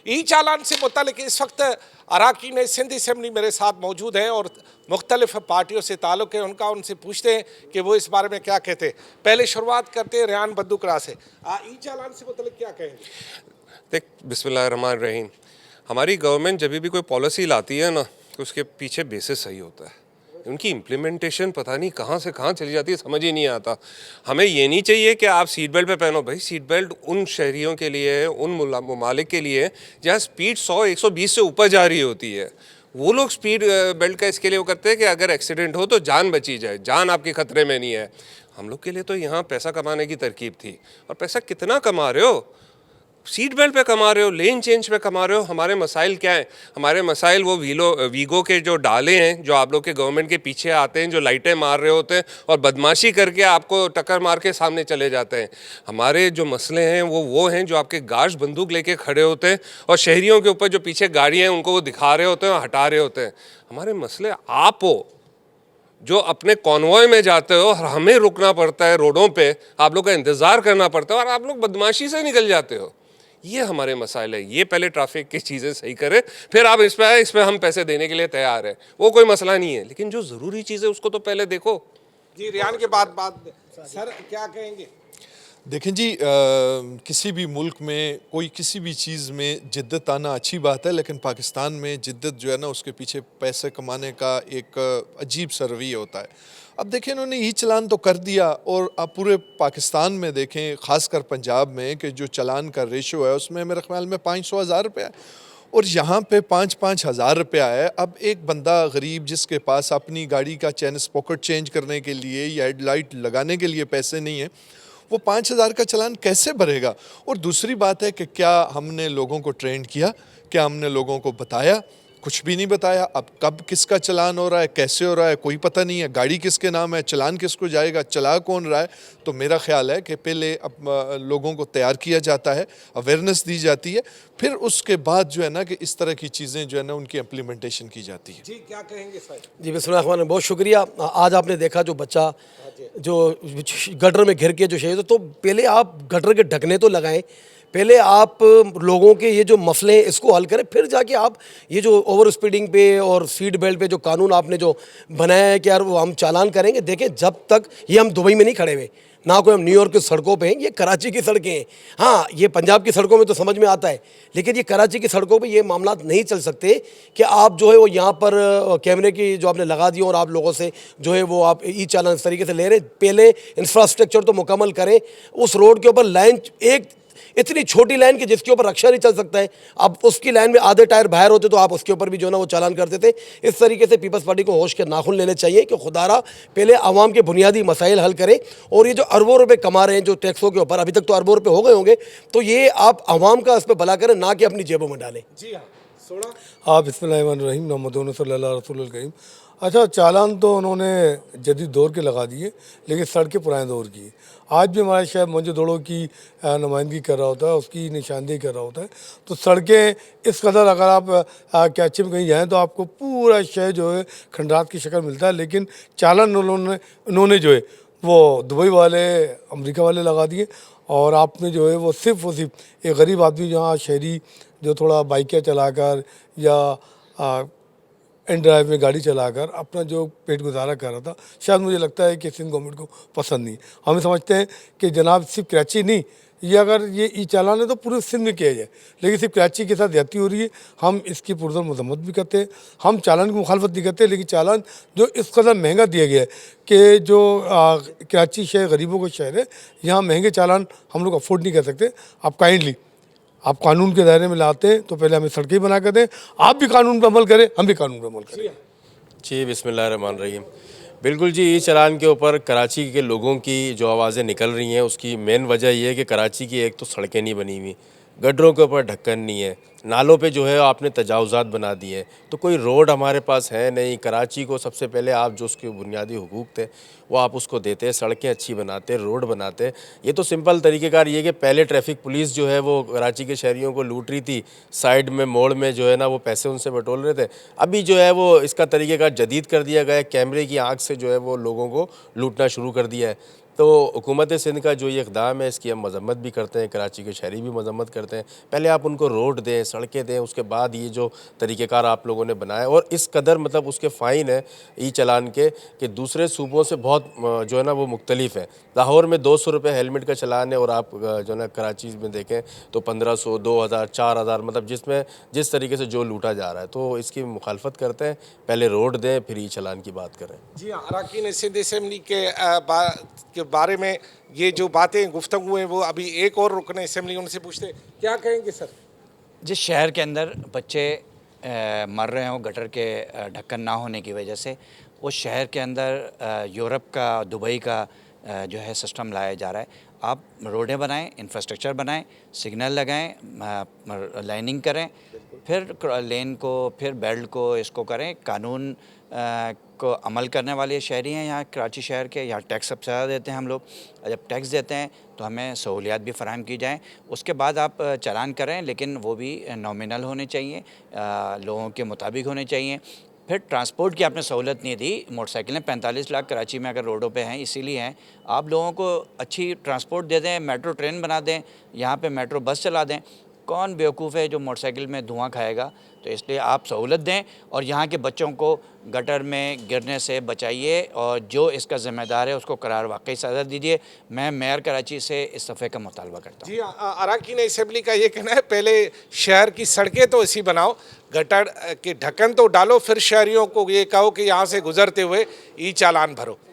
ई चालान से मुतल्लिक इस वक्त अरकान सिंध असम्बली मेरे साथ मौजूद हैं और मुख्तलिफ पार्टियों से ताल्लुक़ है उनका, उनसे पूछते हैं कि वो इस बारे में क्या कहते हैं। पहले शुरुआत करते हैं रेहान बद्दुकरा से। ई चालान से मुतल्लिक क्या कहेंगे? देख, बिस्मिल्लाहिर्रहमानिर्रहीम। हमारी गवर्नमेंट जब भी कोई पॉलिसी लाती है ना, तो उसके पीछे बेसिस सही होता है। उनकी इम्प्लीमेंटेशन पता नहीं कहाँ से कहाँ चली जाती है, समझ ही नहीं आता। हमें ये नहीं चाहिए कि आप सीट बेल्ट पे पहनो। भाई, सीट बेल्ट उन शहरियों के लिए है, उन ममालिक के लिए जहाँ स्पीड 100-120 से ऊपर जा रही होती है। वो लोग स्पीड बेल्ट का इसके लिए वो करते हैं कि अगर एक्सीडेंट हो तो जान बची जाए, जान आपके ख़तरे में नहीं है। हम लोग के लिए तो यहाँ पैसा कमाने की तरकीब थी। और पैसा कितना कमा रहे हो? सीट बेल्ट पे कमा रहे हो, लेन चेंज पे कमा रहे हो। हमारे मसाइल क्या हैं? हमारे मसाइल वो वीगो के जो डाले हैं, जो आप लोग के गवर्नमेंट के पीछे आते हैं, जो लाइटें मार रहे होते हैं और बदमाशी करके आपको टक्कर मार के सामने चले जाते हैं। हमारे जो मसले हैं वो हैं जो आपके गाश बंदूक लेके खड़े होते हैं और शहरियों के ऊपर जो पीछे गाड़ियाँ हैं उनको वो दिखा रहे होते हैं और हटा रहे होते हैं। हमारे मसले आप हो जो अपने कॉन्वॉय में जाते हो और हमें रुकना पड़ता है रोडों पे, आप लोग का इंतज़ार करना पड़ता है और आप लोग बदमाशी से निकल जाते हो। ये हमारे मसाइल है। ये पहले ट्रैफिक की चीज़ें सही करें, फिर आप इस पे हम पैसे देने के लिए तैयार हैं, वो कोई मसला नहीं है। लेकिन जो ज़रूरी चीज़ है उसको तो पहले देखो। जी, रेहान के बाद सर क्या कहेंगे? देखें जी, किसी भी मुल्क में कोई किसी भी चीज़ में जिद्दत आना अच्छी बात है, लेकिन पाकिस्तान में जिद्दत जो है ना, उसके पीछे पैसे कमाने का एक अजीब सा रवैया होता है। अब देखें, इन्होंने ई चालान तो कर दिया और अब पूरे पाकिस्तान में देखें, ख़ासकर पंजाब में, कि जो चालान का रेशो है उसमें मेरे ख्याल में 500,000 रुपया है और यहाँ पे 5-5 हज़ार रुपया है। अब एक बंदा गरीब जिसके पास अपनी गाड़ी का चैन स्पॉकेट चेंज करने के लिए या हेडलाइट लगाने के लिए पैसे नहीं है, वो 5,000 का चालान कैसे भरेगा? और दूसरी बात है कि क्या हमने लोगों को ट्रेन किया? क्या हमने लोगों को बताया? कुछ भी नहीं बताया। अब कब किसका चालान हो रहा है, कैसे हो रहा है, कोई पता नहीं है। गाड़ी किसके नाम है, चालान किसको जाएगा, चला कौन रहा है? तो मेरा ख्याल है कि पहले अब लोगों को तैयार किया जाता है, अवेयरनेस दी जाती है, फिर उसके बाद जो है ना कि इस तरह की चीज़ें जो है ना उनकी इम्प्लीमेंटेशन की जाती है। जी, क्या कहेंगे सर? जी, बिस्मिल्लाह, बहुत शुक्रिया। आज आपने देखा जो बच्चा जो गटर में घिर के जो शहीद, तो पहले आप गटर के ढकने तो लगाएं, पहले आप लोगों के ये जो मसले हैं इसको हल करें, फिर जाके आप ये जो ओवर स्पीडिंग पे और सीट बेल्ट पे जो कानून आपने जो बनाया है कि यार वो हम चालान करेंगे। देखें, जब तक ये हम दुबई में नहीं खड़े हुए, ना कोई हम न्यूयॉर्क की सड़कों पे हैं, ये कराची की सड़कें हैं। हाँ, ये पंजाब की सड़कों में तो समझ में आता है, लेकिन ये कराची की सड़कों पे ये मामला नहीं चल सकते कि आप जो है वो यहाँ पर कैमरे की जो आपने लगा दी और आप लोगों से जो है वो आप ई चालान इस तरीके से ले रहे। पहले इंफ्रास्ट्रक्चर तो मुकम्मल करें। उस रोड के ऊपर लाइन, एक इतनी छोटी लाइन कि जिसके ऊपर रक्षा नहीं चल सकता है, अब उसकी लाइन में आधे टायर बाहर होते तो आप उसके ऊपर भी जो ना वो चालान करते थे। इस तरीके से पीपल्स पार्टी को होश के नाखून लेने चाहिए कि खुदारा पहले आवाम के बुनियादी मसाइल हल करें। और ये जो अरबों रुपए कमा रहे हैं जो टैक्सों के ऊपर, अभी तक तो अरबों रुपए हो गए होंगे, तो ये आप आवाम का इस पर भला करें, ना कि अपनी जेबों में डालें। जी हाँ, सोना। हाँ, बिस्मिल्लाहिर्रहमानिर्रहीम, मोहम्मद सल्लल्लाहु अलैहि वसल्लम। अच्छा, चालान तो उन्होंने जदीद दौर के लगा दिए, लेकिन सड़कें पुराने दौर की। आज भी हमारे शहर मोहनजोदड़ो की नुमाइंदगी कर रहा होता है, उसकी निशानदेही कर रहा होता है। तो सड़कें इस कदर, अगर आप कराची में कहीं जाएँ तो आपको पूरा शहर जो है खंडात की शक्ल मिलता है। लेकिन चालान उन्होंने जो है वो दुबई वाले, अमेरिका वाले लगा दिए और आपने जो है वो सिर्फ एक गरीब आदमी, जहाँ शहरी जो थोड़ा बाइकें चलाकर या एंड ड्राइव में गाड़ी चलाकर अपना जो पेट गुजारा कर रहा था, शायद मुझे लगता है कि सिंध गवर्नमेंट को पसंद नहीं। हम समझते हैं कि जनाब सिर्फ कराची नहीं, ये अगर ये ई चालान है तो पूरे सिंध में किया जाए, लेकिन सिर्फ कराची के साथ ज्यादती हो रही है। हम इसकी पुरजोर मजम्मत भी करते हैं, हम चालान की मुखालफत नहीं करते, लेकिन चालान जो इस कदर महंगा दिया गया है कि जो कराची शहर गरीबों का शहर है, यहाँ महंगे चालान हम लोग अफोर्ड नहीं कर सकते। आप काइंडली आप कानून के दायरे में लाते हैं तो पहले हमें सड़कें बना कर दें, आप भी कानून पर अमल करें, हम भी कानून पर अमल करें। जी, बिस्मिल्लाहिर्रहमानिर्रहीम। बिल्कुल जी, ई चालान के ऊपर कराची के लोगों की जो आवाज़ें निकल रही हैं, उसकी मेन वजह यह है कि कराची की एक तो सड़कें नहीं बनी हुई, गड्ढरों के ऊपर ढक्कन नहीं है, नालों पे जो है आपने तजावुज़ात बना दिए हैं, तो कोई रोड हमारे पास है नहीं। कराची को सबसे पहले आप जो उसके बुनियादी हुकूक थे वो आप उसको देते, सड़कें अच्छी बनाते, रोड बनाते। ये तो सिंपल तरीक़ेकार ये कि पहले ट्रैफिक पुलिस जो है वो कराची के शहरियों को लूट रही थी, साइड में मोड़ में जो है ना वो पैसे उनसे बटोर रहे थे। अभी जो है वो इसका तरीक़ेकार जदीद कर दिया गया है, कैमरे की आँख से जो है वो लोगों को लूटना शुरू कर दिया है। तो हुकूमत सिंध का जो ये इक़दाम है इसकी हम मजम्मत भी करते हैं, कराची के शहरी भी मजम्मत करते हैं। पहले आप उनको रोड दें, सड़कें दें, उसके बाद ये जो तरीक़ेकार आप लोगों ने बनाया, और इस कदर मतलब उसके फ़ाइन है ई चलान के कि दूसरे सूबों से बहुत जो है ना वो मुख्तलिफ है। लाहौर में 200 रुपये हेलमेट का चलान है और आप जो है ना कराची में देखें तो 1500, 2000, 4000, मतलब जिसमें जिस तरीके से जो लूटा जा रहा है। तो इसकी मुखालफत करते हैं, पहले रोड दें फिर ई चलान की बात करें। जी हाँ, अरकान सिंध असम्बली के बारे में ये जो बातें गुफ्तगू हैं वो अभी एक और रुकन असम्बली उनसे पूछते हैं, क्या कहेंगे सर? जिस शहर के अंदर बच्चे मर रहे हों गटर के ढक्कन ना होने की वजह से, उस शहर के अंदर यूरोप का, दुबई का जो है सिस्टम लाया जा रहा है। आप रोडें बनाएं, इंफ्रास्ट्रक्चर बनाएं, सिग्नल लगाएं, लाइनिंग करें, फिर लेन को, फिर बेल्ट को, इसको करें। कानून को अमल करने वाले शहरी हैं यहाँ कराची शहर के। यहाँ टैक्स सबसे ज़्यादा देते हैं हम लोग। जब टैक्स देते हैं तो हमें सहूलियात भी फराहम की जाएँ। उसके बाद आप चालान करें, लेकिन वो भी नॉमिनल होने चाहिए, लोगों के मुताबिक होने चाहिए। फिर ट्रांसपोर्ट की आपने सहूलत नहीं दी। मोटरसाइकिलें 45 लाख कराची में अगर रोडों पे हैं, इसीलिए हैं। आप लोगों को अच्छी ट्रांसपोर्ट दे दें, मेट्रो ट्रेन बना दें, यहाँ पे मेट्रो बस चला दें। कौन बेवकूफ़ है जो मोटरसाइकिल में धुआं खाएगा? तो इसलिए आप सहूलत दें और यहाँ के बच्चों को गटर में गिरने से बचाइए, और जो इसका ज़िम्मेदार है उसको करार वाकई सज़ा दीजिए। मैं मेयर कराची से इस्तीफ़े का मुतालबा करता हूँ। जी हाँ, अरकान असम्बली का ये कहना है पहले शहर की सड़कें तो ऐसी बनाओ, गटर के ढक्कन तो डालो, फिर शहरियों को ये कहो कि यहाँ से गुजरते हुए ई चालान भरो।